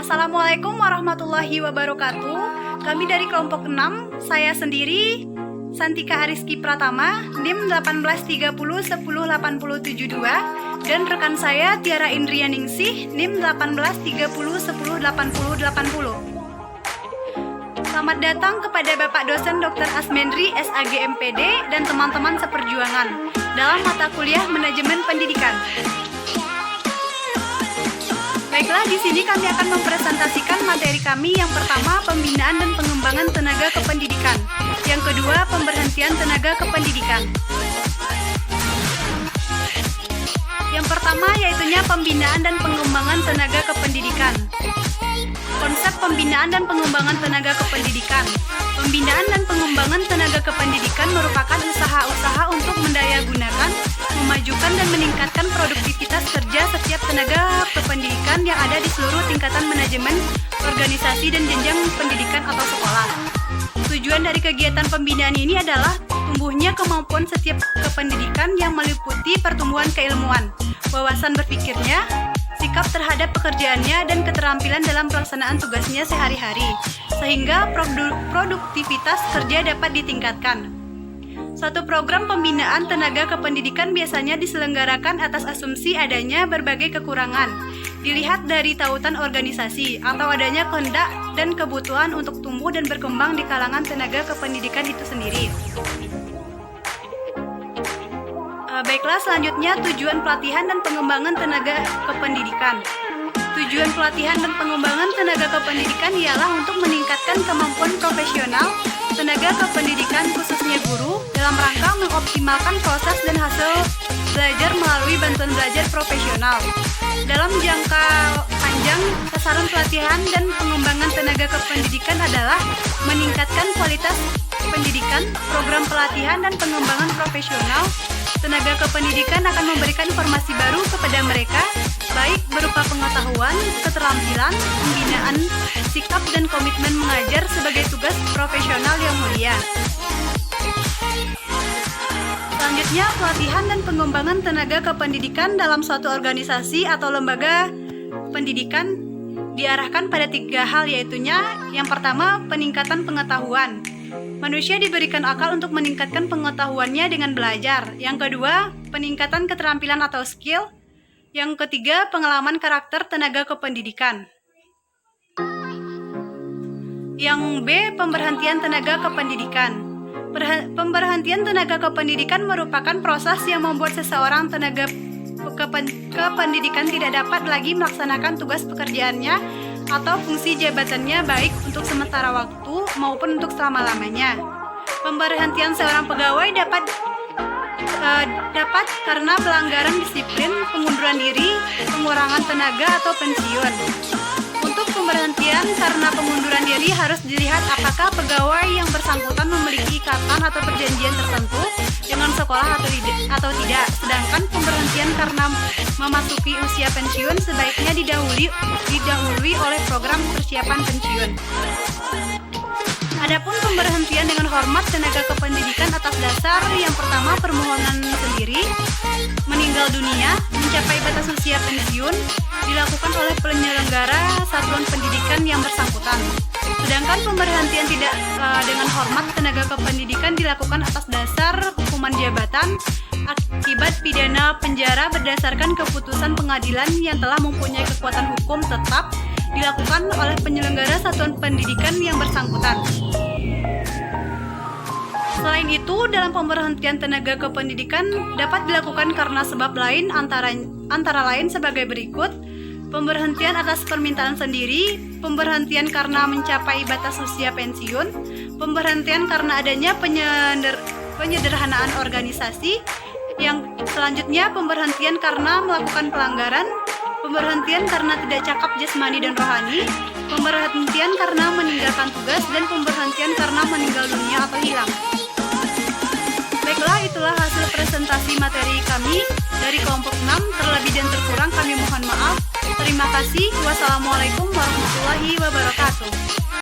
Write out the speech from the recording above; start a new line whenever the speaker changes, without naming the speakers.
Assalamualaikum warahmatullahi wabarakatuh. Kami dari kelompok 6, saya sendiri Santika Ariski Pratama, NIM 1830108072, dan rekan saya Tiara Indrianingsih, NIM 1830108080. Selamat datang kepada Bapak Dosen Dr. Asmendri SAG MPD dan teman-teman seperjuangan dalam mata kuliah Manajemen Pendidikan. Baiklah, di sini kami akan mempresentasikan materi kami. Yang pertama, pembinaan dan pengembangan tenaga kependidikan. Yang kedua, pemberhentian tenaga kependidikan. Yang pertama yaitunya pembinaan dan pengembangan tenaga kependidikan. Konsep pembinaan dan pengembangan tenaga kependidikan. Pembinaan dan pengembangan tenaga kependidikan merupakan usaha-usaha untuk mendayagunakan, memajukan dan meningkatkan produktivitas kerja setiap tenaga kependidikan yang ada di seluruh tingkatan manajemen, organisasi dan jenjang pendidikan atau sekolah. Tujuan dari kegiatan pembinaan ini adalah tumbuhnya kemampuan setiap kependidikan yang meliputi pertumbuhan keilmuan, wawasan berpikirnya, sikap terhadap pekerjaannya, dan keterampilan dalam pelaksanaan tugasnya sehari-hari, sehingga produktivitas kerja dapat ditingkatkan. Suatu program pembinaan tenaga kependidikan biasanya diselenggarakan atas asumsi adanya berbagai kekurangan, dilihat dari tautan organisasi, atau adanya kehendak dan kebutuhan untuk tumbuh dan berkembang di kalangan tenaga kependidikan itu sendiri. Baiklah, selanjutnya tujuan pelatihan dan pengembangan tenaga kependidikan. Tujuan pelatihan dan pengembangan tenaga kependidikan ialah untuk meningkatkan kemampuan profesional tenaga kependidikan khususnya guru dalam rangka mengoptimalkan proses dan hasil belajar melalui bantuan belajar profesional. Dalam jangka panjang, sasaran pelatihan dan pengembangan tenaga kependidikan adalah meningkatkan kualitas pendidikan. Program pelatihan dan pengembangan profesional tenaga kependidikan akan memberikan informasi baru kepada mereka, baik berupa pengetahuan, keterampilan, pembinaan, sikap, dan komitmen mengajar sebagai tugas profesional yang mulia. Selanjutnya, pelatihan dan pengembangan tenaga kependidikan dalam suatu organisasi atau lembaga pendidikan diarahkan pada 3 hal, yaitunya yang pertama, peningkatan pengetahuan. Manusia diberikan akal untuk meningkatkan pengetahuannya dengan belajar. Yang kedua, peningkatan keterampilan atau skill. Yang ketiga, pengalaman karakter tenaga kependidikan. Yang B, pemberhentian tenaga kependidikan. Pemberhentian tenaga kependidikan merupakan proses yang membuat seseorang tenaga kependidikan tidak dapat lagi melaksanakan tugas pekerjaannya atau fungsi jabatannya, baik untuk sementara waktu maupun untuk selama-lamanya. Pemberhentian seorang pegawai dapat karena pelanggaran disiplin, pengunduran diri, pengurangan tenaga, atau pensiun. Untuk pemberhentian karena pengunduran diri harus dilihat apakah pegawai yang bersangkutan memiliki ikatan atau perjanjian tertentu dengan sekolah atau tidak. Sedangkan pemberhentian karena memasuki usia pensiun sebaiknya didahului oleh program persiapan pensiun. Adapun pemberhentian dengan hormat tenaga kependidikan atas dasar yang pertama permohonan sendiri, meninggal dunia, mencapai batas usia pensiun, dilakukan oleh penyelenggara satuan pendidikan yang bersangkutan. Sedangkan pemberhentian tidak dengan hormat tenaga kependidikan dilakukan atas dasar hukuman jabatan akibat pidana penjara berdasarkan keputusan pengadilan yang telah mempunyai kekuatan hukum tetap, dilakukan oleh penyelenggara satuan pendidikan yang bersangkutan. Selain itu, dalam pemberhentian tenaga kependidikan dapat dilakukan karena sebab lain antara lain sebagai berikut: pemberhentian atas permintaan sendiri, pemberhentian karena mencapai batas usia pensiun, pemberhentian karena adanya penyederhanaan organisasi, yang selanjutnya pemberhentian karena melakukan pelanggaran, pemberhentian karena tidak cakap jasmani dan rohani, pemberhentian karena meninggalkan tugas, dan pemberhentian karena meninggal dunia atau hilang. Baiklah, itulah hasil presentasi materi kami dari kelompok 6. Terlebih dan terkurang kami mohon maaf. Terima kasih. Wassalamualaikum warahmatullahi wabarakatuh.